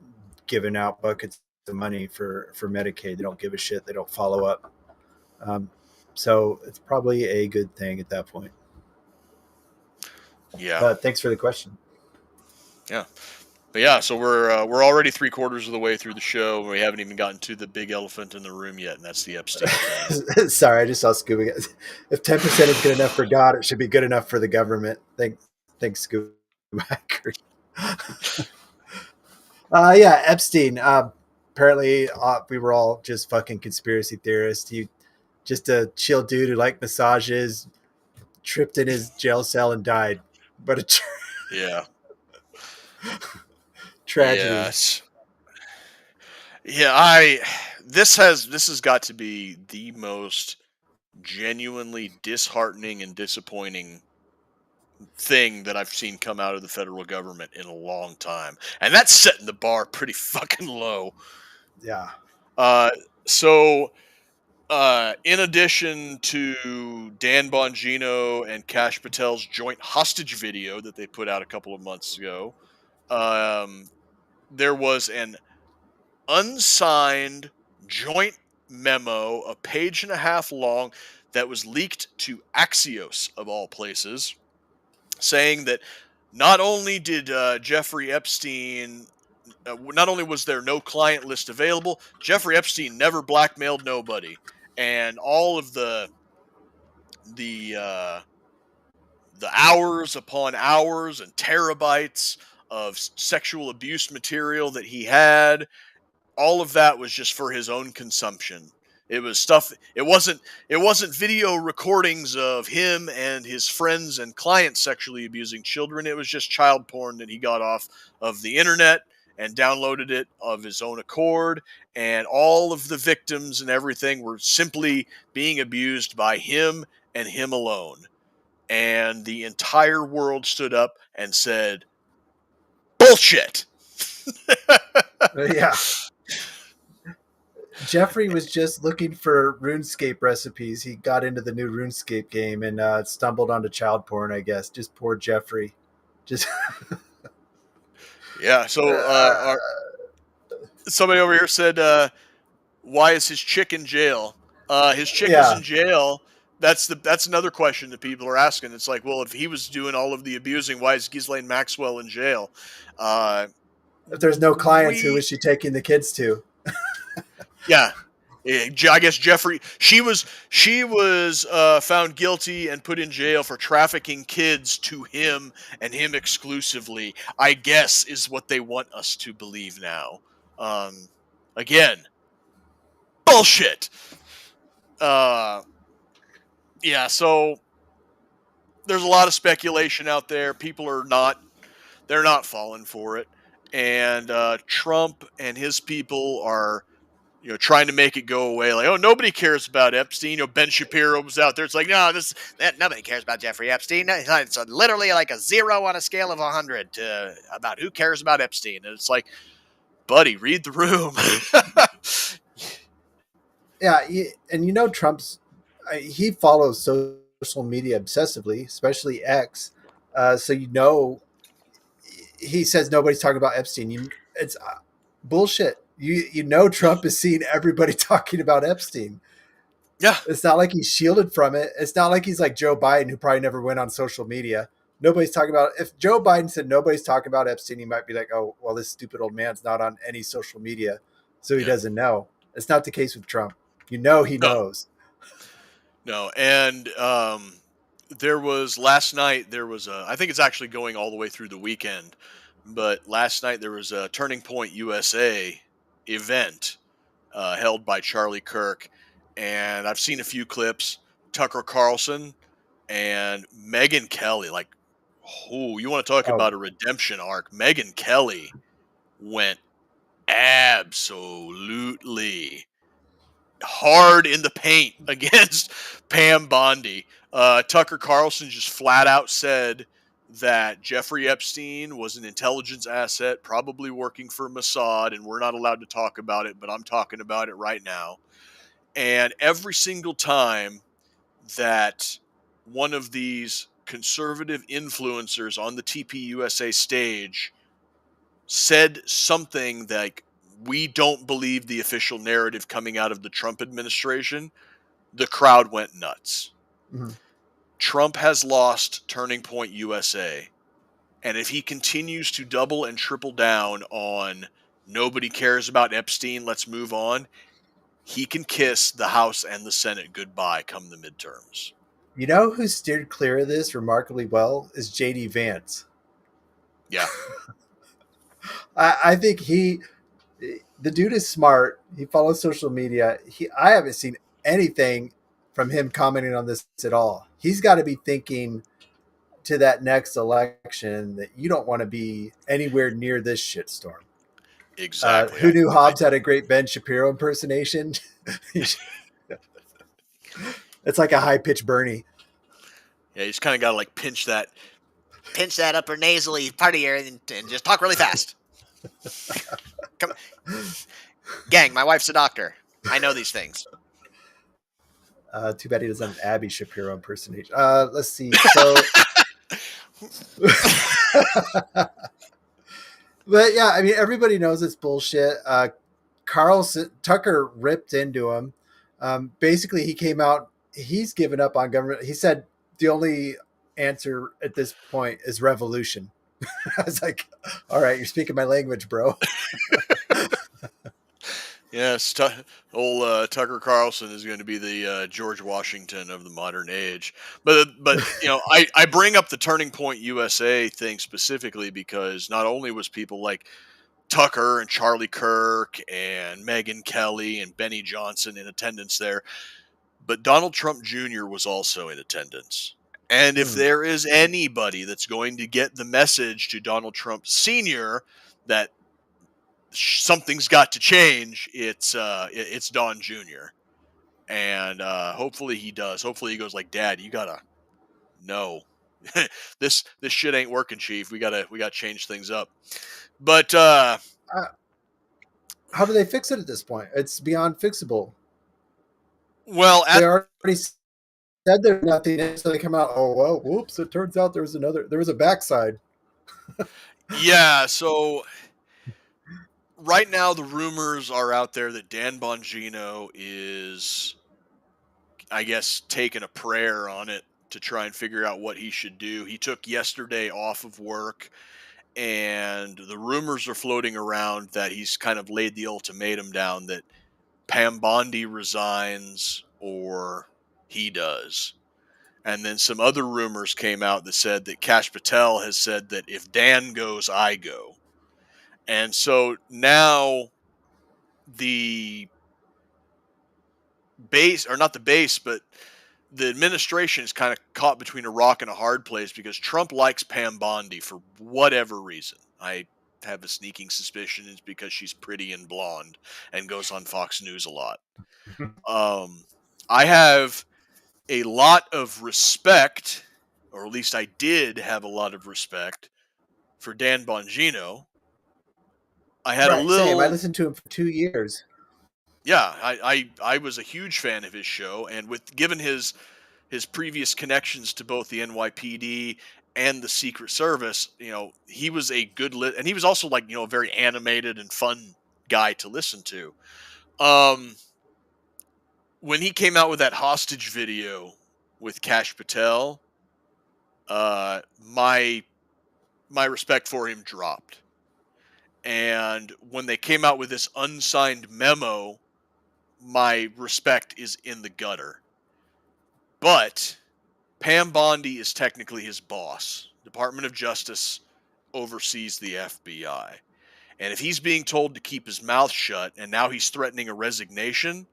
giving out buckets of money for Medicaid. They don't give a shit. They don't follow up. Um, so it's probably a good thing at that point. Yeah, But thanks for the question. yeah, but yeah. So we're already 3/4 of the way through the show. And we haven't even gotten to the big elephant in the room yet, and that's the Epstein thing. Sorry, I just saw Scooby. If 10% is good enough for God, it should be good enough for the government. Thanks, Scooby. I agree. Yeah, Epstein. Apparently, we were all just fucking conspiracy theorists. He just a chill dude who liked massages, tripped in his jail cell and died. But a Yeah. tragedy. Yes. Yeah. This has got to be the most genuinely disheartening and disappointing thing that I've seen come out of the federal government in a long time. And that's setting the bar pretty fucking low. Yeah. Uh, so, in addition to Dan Bongino and Kash Patel's joint hostage video that they put out a couple of months ago, um, there was an unsigned joint memo, a page and a half long, that was leaked to Axios, of all places, saying that not only did Jeffrey Epstein, not only was there no client list available, Jeffrey Epstein never blackmailed nobody, and all of the the hours upon hours and terabytes of sexual abuse material that he had, all of that was just for his own consumption. It was stuff. It wasn't video recordings of him and his friends and clients sexually abusing children. It was just child porn that he got off of the internet and downloaded it of his own accord. And all of the victims and everything were simply being abused by him and him alone. And the entire world stood up and said, "Bullshit." Yeah. Jeffrey was just looking for RuneScape recipes. He got into the new RuneScape game and stumbled onto child porn, I guess. Just poor Jeffrey. Just Yeah. So somebody over here said, "Why is his chick in jail?" His chick is yeah. in jail. That's another question that people are asking. It's like, well, if he was doing all of the abusing, why is Ghislaine Maxwell in jail? If there's no clients, who We is she taking the kids to? Yeah. I guess Jeffrey. She was found guilty and put in jail for trafficking kids to him and him exclusively. I guess is what they want us to believe now. Again, bullshit. Uh, yeah. So there's a lot of speculation out there. People are not. They're not falling for it, and Trump and his people are trying to make it go away. Like, oh, nobody cares about Epstein. Ben Shapiro was out there. It's like, no, nobody cares about Jeffrey Epstein. It's literally like a 0 on a scale of 100 to about who cares about Epstein. And it's like, buddy, read the room. Yeah, and Trump's he follows social media obsessively, especially X. So he says nobody's talking about Epstein. It's bullshit. You know Trump is seeing everybody talking about Epstein. Yeah. It's not like he's shielded from it. It's not like he's like Joe Biden, who probably never went on social media. Nobody's talking about it. If Joe Biden said nobody's talking about Epstein, he might be like, oh, well, this stupid old man's not on any social media, so he Yeah. doesn't know. It's not the case with Trump. You know he No. knows. No. And there was last night, I think it's actually going all the way through the weekend, but last night there was a Turning Point USA event held by Charlie Kirk. And I've seen a few clips. Tucker Carlson and Megyn Kelly, like, oh, you want to talk Oh, about a redemption arc? Megyn Kelly went absolutely hard in the paint against Pam Bondi. Tucker Carlson just flat out said that Jeffrey Epstein was an intelligence asset, probably working for Mossad, and we're not allowed to talk about it, but I'm talking about it right now. And every single time that one of these conservative influencers on the TPUSA stage said something like, we don't believe the official narrative coming out of the Trump administration, the crowd went nuts. mhm. Trump has lost Turning Point USA. And if he continues to double and triple down on nobody cares about Epstein, let's move on, he can kiss the House and the Senate goodbye come the midterms. You know who steered clear of this remarkably well is JD Vance. Yeah. I think the dude is smart. He follows social media. I haven't seen anything from him commenting on this at all. He's got to be thinking to that next election that you don't want to be anywhere near this shitstorm. Exactly. Who knew Hobbs had a great Ben Shapiro impersonation? It's like a high pitched Bernie. Yeah, you just kind of got to like pinch that upper nasally part of your and just talk really fast. Come, gang, my wife's a doctor. I know these things. Too bad he doesn't have an Abby Shapiro impersonation. Let's see. So, but yeah, I mean, everybody knows it's bullshit. Tucker ripped into him. Basically, he came out. He's given up on government. He said the only answer at this point is revolution. I was like, all right, you're speaking my language, bro. Yes, old Tucker Carlson is going to be the George Washington of the modern age. But you know, I bring up the Turning Point USA thing specifically because not only was people like Tucker and Charlie Kirk and Megyn Kelly and Benny Johnson in attendance there, but Donald Trump Jr. was also in attendance. And if there is anybody that's going to get the message to Donald Trump Sr. that something's got to change, it's Don Jr. And hopefully he does. Hopefully he goes like, Dad, you gotta know this shit ain't working, Chief. We gotta change things up. But How do they fix it at this point? It's beyond fixable. Well, they already said there's nothing, so they come out. Oh well, whoops! It turns out there was a backside. Yeah. So right now the rumors are out there that Dan Bongino is, I guess, taking a prayer on it to try and figure out what he should do. He took yesterday off of work, and the rumors are floating around that he's kind of laid the ultimatum down that Pam Bondi resigns or he does. And then some other rumors came out that said that Kash Patel has said that if Dan goes, I go. And so now the base, or not the base, but the administration is kind of caught between a rock and a hard place because Trump likes Pam Bondi for whatever reason. I have a sneaking suspicion it's because she's pretty and blonde and goes on Fox News a lot. I have a lot of respect, or at least I did have a lot of respect for Dan Bongino. I had a little. Same. I listened to him for 2 years. Yeah, I was a huge fan of his show, and given his previous connections to both the NYPD and the Secret Service, he was a good and he was also like, a very animated and fun guy to listen to. When he came out with that hostage video with Kash Patel, my respect for him dropped. And when they came out with this unsigned memo, my respect is in the gutter. But Pam Bondi is technically his boss. Department of Justice oversees the FBI. And if he's being told to keep his mouth shut and now he's threatening a resignation,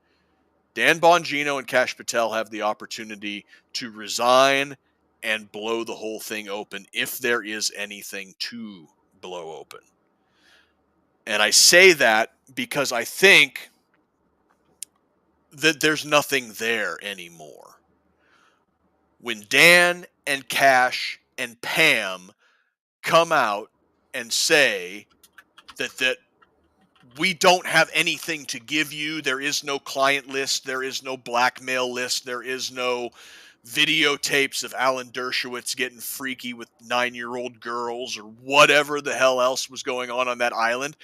Dan Bongino and Kash Patel have the opportunity to resign and blow the whole thing open if there is anything to blow open. And I say that because I think that there's nothing there anymore. When Dan and Kash and Pam come out and say that we don't have anything to give you, there is no client list, there is no blackmail list, there is no videotapes of Alan Dershowitz getting freaky with 9-year-old girls or whatever the hell else was going on that island,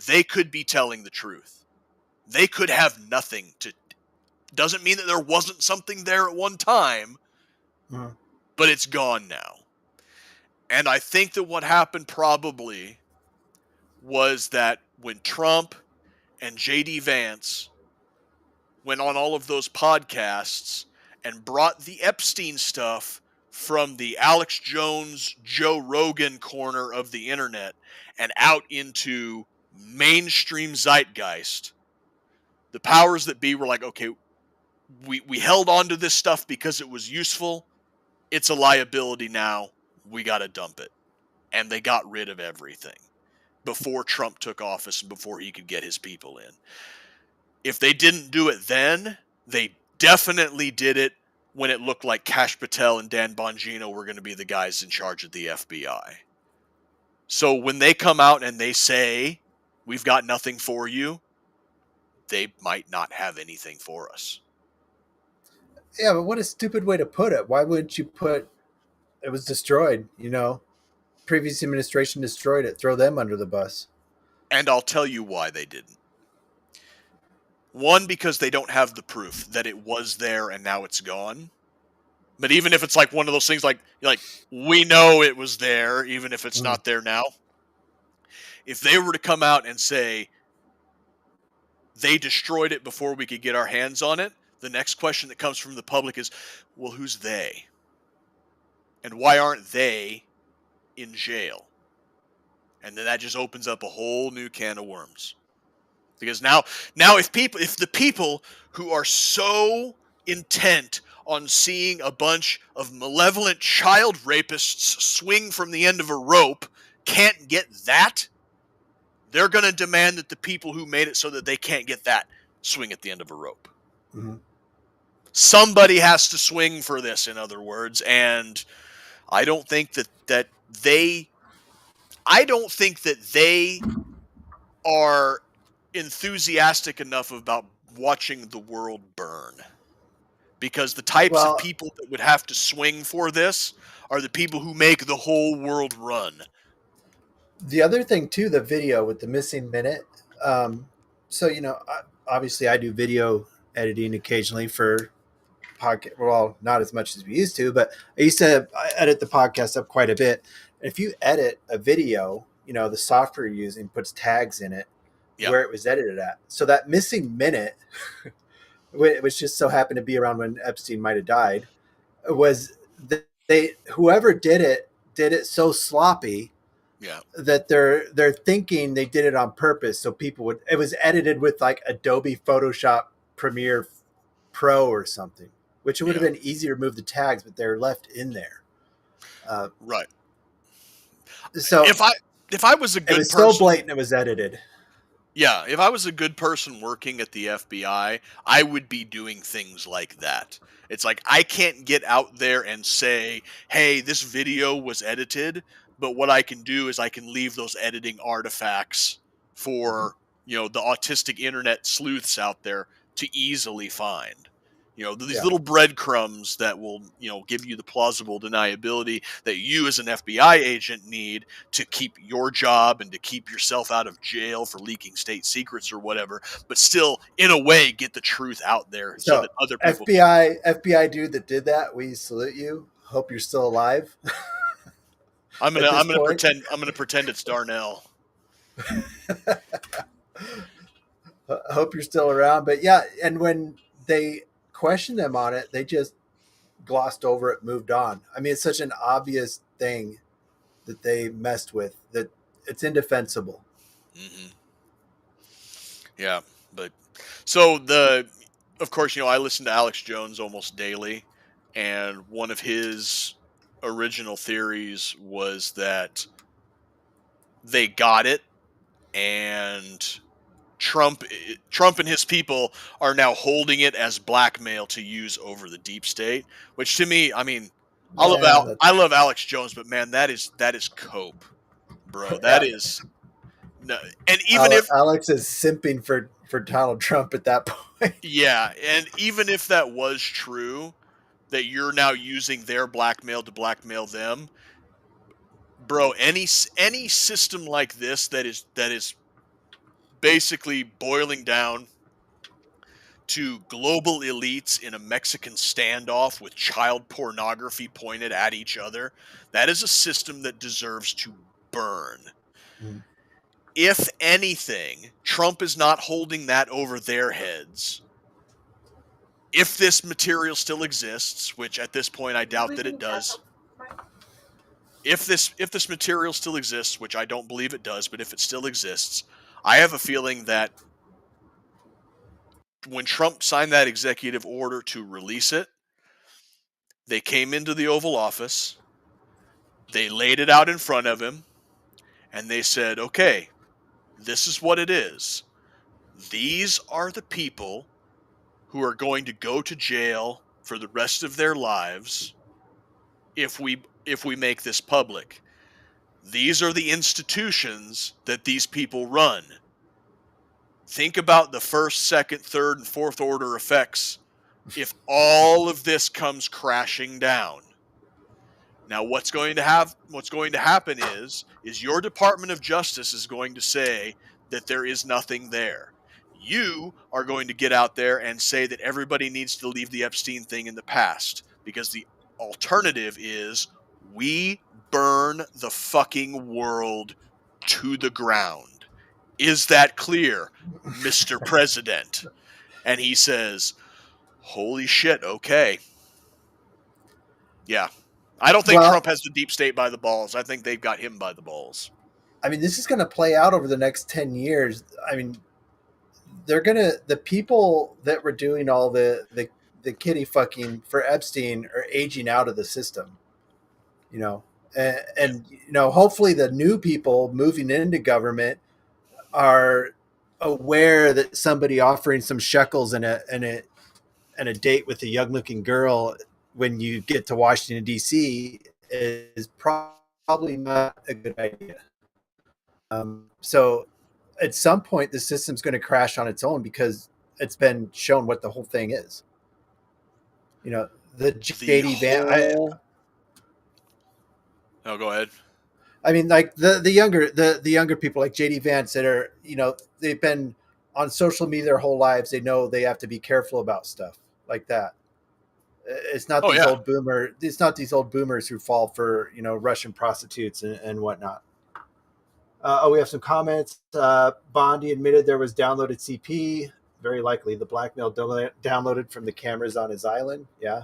they could be telling the truth. They could have nothing to... Doesn't mean that there wasn't something there at one time, but it's gone now. And I think that what happened probably was that when Trump and J.D. Vance went on all of those podcasts and brought the Epstein stuff from the Alex Jones, Joe Rogan corner of the internet and out into mainstream zeitgeist, the powers that be were like, okay, we held on to this stuff because it was useful. It's a liability now. We got to dump it. And they got rid of everything before Trump took office and before he could get his people in. If they didn't do it then, they definitely did it when it looked like Kash Patel and Dan Bongino were going to be the guys in charge of the FBI. So when they come out and they say, we've got nothing for you, they might not have anything for us. Yeah, but what a stupid way to put it. Why would you put it was destroyed, Previous administration destroyed it. Throw them under the bus. And I'll tell you why they didn't. One, because they don't have the proof that it was there and now it's gone. But even if it's like one of those things like we know it was there, even if it's not there now. If they were to come out and say they destroyed it before we could get our hands on it, the next question that comes from the public is, well, who's they? And why aren't they in jail? And then that just opens up a whole new can of worms. Because now if the people who are so intent on seeing a bunch of malevolent child rapists swing from the end of a rope can't get that, they're going to demand that the people who made it so that they can't get that swing at the end of a rope. Mm-hmm. Somebody has to swing for this, in other words, and I don't think that they are enthusiastic enough about watching the world burn. Because the types of people that would have to swing for this are the people who make the whole world run. The other thing, too, the video with the missing minute. So, obviously I do video editing occasionally for podcast. Well, not as much as we used to, but I used to edit the podcast up quite a bit. If you edit a video, the software you're using puts tags in it where it was edited at. So that missing minute, which just so happened to be around when Epstein might have died, was whoever did it so sloppy that they're thinking they did it on purpose. So it was edited with like Adobe Photoshop Premiere Pro or something, which it would have been easier to remove the tags, but they're left in there. Right. So if I was a good person, it was so blatant it was edited. Yeah, if I was a good person working at the FBI, I would be doing things like that. It's like I can't get out there and say, hey, this video was edited, but what I can do is I can leave those editing artifacts for, the autistic internet sleuths out there to easily find. These little breadcrumbs that will, give you the plausible deniability that you as an FBI agent need to keep your job and to keep yourself out of jail for leaking state secrets or whatever, but still, in a way, get the truth out there so that other people FBI dude that did that, we salute you. Hope you're still alive. I'm gonna pretend it's Darnell. Hope you're still around. But yeah, and when they questioned them on it, they just glossed over it, moved on. I mean, it's such an obvious thing that they messed with that it's indefensible. Mm-hmm. Yeah, but so of course, I listen to Alex Jones almost daily, and one of his original theories was that they got it, and Trump and his people are now holding it as blackmail to use over the deep state. Which to me, I mean, I love Alex Jones, but man, that is cope, bro. That is no, and even if Alex is simping for Donald Trump at that point. Yeah, and even if that was true, that you're now using their blackmail to blackmail them, bro, any system like this that is basically boiling down to global elites in a Mexican standoff with child pornography pointed at each other, that is a system that deserves to burn. Mm. If anything, Trump is not holding that over their heads. If this material still exists, which at this point I doubt that it does. If this material still exists, which I don't believe it does, but if it still exists, I have a feeling that when Trump signed that executive order to release it, they came into the Oval Office, they laid it out in front of him, and they said, okay, this is what it is. These are the people who are going to go to jail for the rest of their lives if we make this public. These are the institutions that these people run. Think about the first, second, third, and fourth order effects if all of this comes crashing down. Now, what's going to happen is your Department of Justice is going to say that there is nothing there. You are going to get out there and say that everybody needs to leave the Epstein thing in the past, because the alternative is we burn the fucking world to the ground. Is that clear, Mr. President? And he says, holy shit, okay. Yeah. I don't think Trump has the deep state by the balls. I think they've got him by the balls. I mean, this is going to play out over the next 10 years. I mean, the people that were doing all the kitty fucking for Epstein are aging out of the system, and hopefully the new people moving into government are aware that somebody offering some shekels and a date with a young looking girl when you get to Washington, D.C. is probably not a good idea. So at some point, the system's going to crash on its own because it's been shown what the whole thing is. The JD Vance. No, go ahead. I mean, like the younger people like JD Vance that are, they've been on social media their whole lives. They know they have to be careful about stuff like that. It's not old boomers. It's not these old boomers who fall for, Russian prostitutes and whatnot. We have some comments. Bondi admitted there was downloaded CP. Very likely the blackmail downloaded from the cameras on his island. Yeah.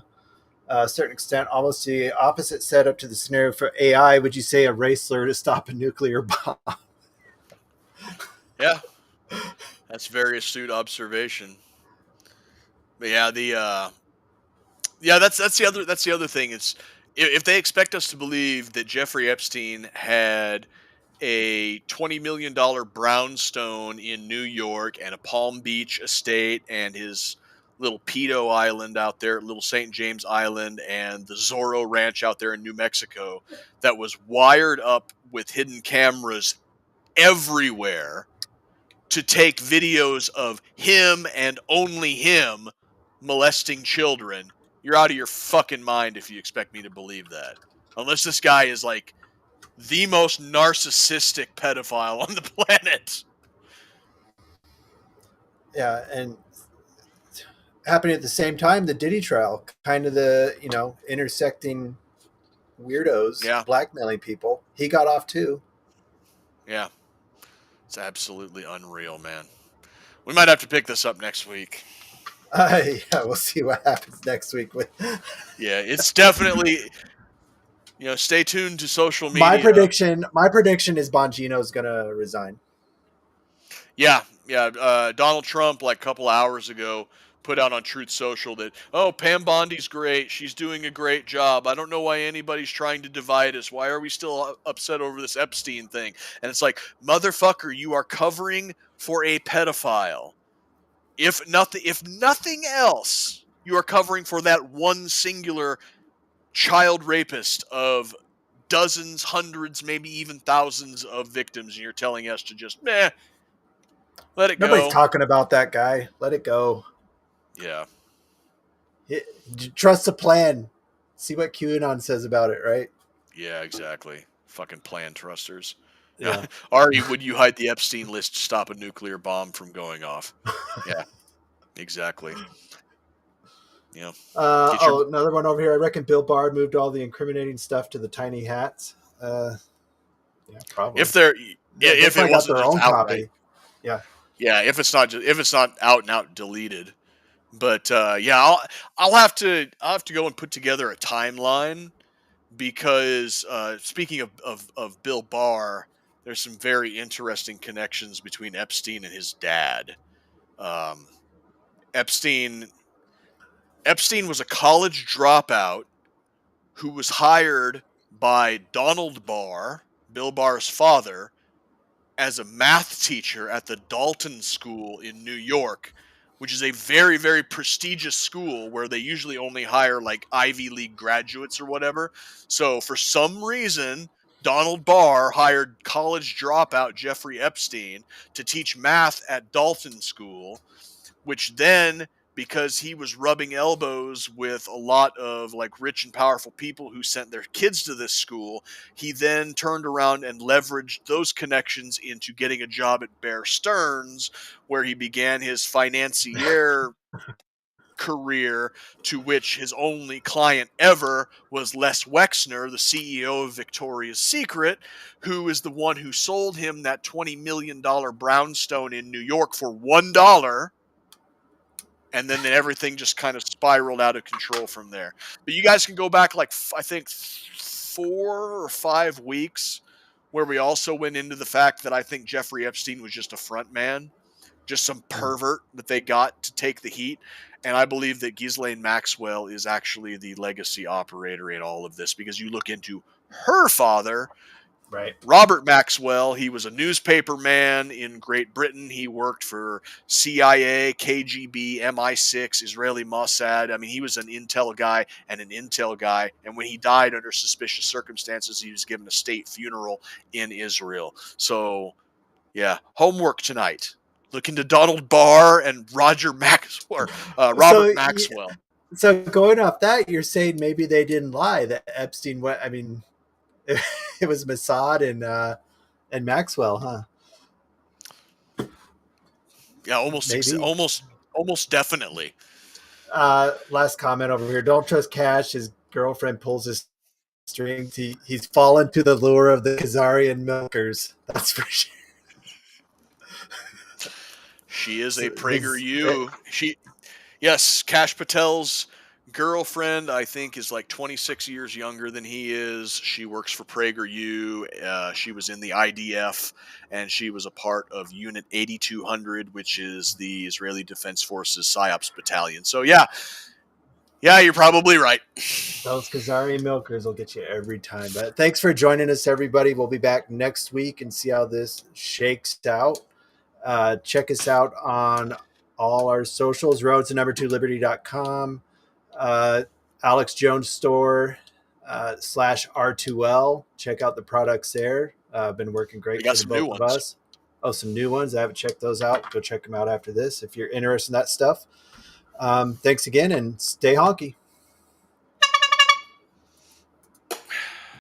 A certain extent, almost the opposite setup to the scenario for AI. Would you say a race slur to stop a nuclear bomb? Yeah. That's very astute observation. But yeah, that's the other thing. It's if they expect us to believe that Jeffrey Epstein had a $20 million brownstone in New York and a Palm Beach estate and his little pedo island out there, little St. James Island, and the Zorro Ranch out there in New Mexico that was wired up with hidden cameras everywhere to take videos of him and only him molesting children, you're out of your fucking mind if you expect me to believe that. Unless this guy is like the most narcissistic pedophile on the planet. Yeah, and happening at the same time, the Diddy trial, kind of the, intersecting weirdos Yeah. blackmailing people. He got off too. Yeah. It's absolutely unreal, man. We might have to pick this up next week. Yeah, we'll see what happens next week with. Yeah, it's definitely, stay tuned to social media. My prediction is Bongino's gonna resign. Yeah. Donald Trump, like a couple hours ago, put out on Truth Social that, Pam Bondi's great. She's doing a great job. I don't know why anybody's trying to divide us. Why are we still upset over this Epstein thing? And it's like, motherfucker, you are covering for a pedophile. If nothing else, you are covering for that one singular child rapist of dozens, hundreds, maybe even thousands of victims, and you're telling us to just, let it go. Nobody's talking about that guy. Let it go. Yeah. Trust the plan. See what QAnon says about it, right? Yeah, exactly. Fucking plan trusters. Yeah. Ari, would you hide the Epstein list to stop a nuclear bomb from going off? Yeah, exactly. Yeah. Another one over here. I reckon Bill Barr moved all the incriminating stuff to the tiny hats. Yeah, probably. If it wasn't their just own outright. copy. Yeah. Yeah, if it's not out and out deleted. But I'll have to go and put together a timeline because speaking of Bill Barr, there's some very interesting connections between Epstein and his dad. Epstein was a college dropout who was hired by Donald Barr, Bill Barr's father, as a math teacher at the Dalton School in New York, which is a very, very prestigious school where they usually only hire like Ivy League graduates or whatever. So for some reason, Donald Barr hired college dropout Jeffrey Epstein to teach math at Dalton School, which then, because he was rubbing elbows with a lot of like rich and powerful people who sent their kids to this school, he then turned around and leveraged those connections into getting a job at Bear Stearns, where he began his financier career, to which his only client ever was Les Wexner, the CEO of Victoria's Secret, who is the one who sold him that $20 million brownstone in New York for $1. And then everything just kind of spiraled out of control from there. But you guys can go back like, I think, 4 or 5 weeks where we also went into the fact that I think Jeffrey Epstein was just a front man, just some pervert that they got to take the heat. And I believe that Ghislaine Maxwell is actually the legacy operator in all of this, because you look into her father, right, Robert Maxwell. He was a newspaper man in Great Britain. He worked for CIA, KGB, MI6, Israeli Mossad. I mean, he was an intel guy and an intel guy. And when he died under suspicious circumstances, he was given a state funeral in Israel. So, yeah, homework tonight. Look into Donald Barr and Robert Maxwell. So going off that, you're saying maybe they didn't lie, that Epstein went. I mean, it was Mossad and Maxwell, huh? Yeah, almost definitely. Last comment over here. Don't trust Cash. His girlfriend pulls his strings. He's fallen to the lure of the Khazarian milkers. That's for sure. She is a PragerU. Yes, Kash Patel's girlfriend, I think, is like 26 years younger than he is. She works for PragerU. She was in the IDF, and she was a part of Unit 8200, which is the Israeli Defense Forces PSYOPs battalion. So, yeah, you're probably right. Those Khazarian milkers will get you every time. But thanks for joining us, everybody. We'll be back next week and see how this shakes out. Check us out on all our socials, roadsto2liberty.com, Alex Jones Store /R2L. Check out the products there. Been working great for the both of us. Oh, some new ones. I haven't checked those out. Go check them out after this if you're interested in that stuff. Thanks again, and stay honky.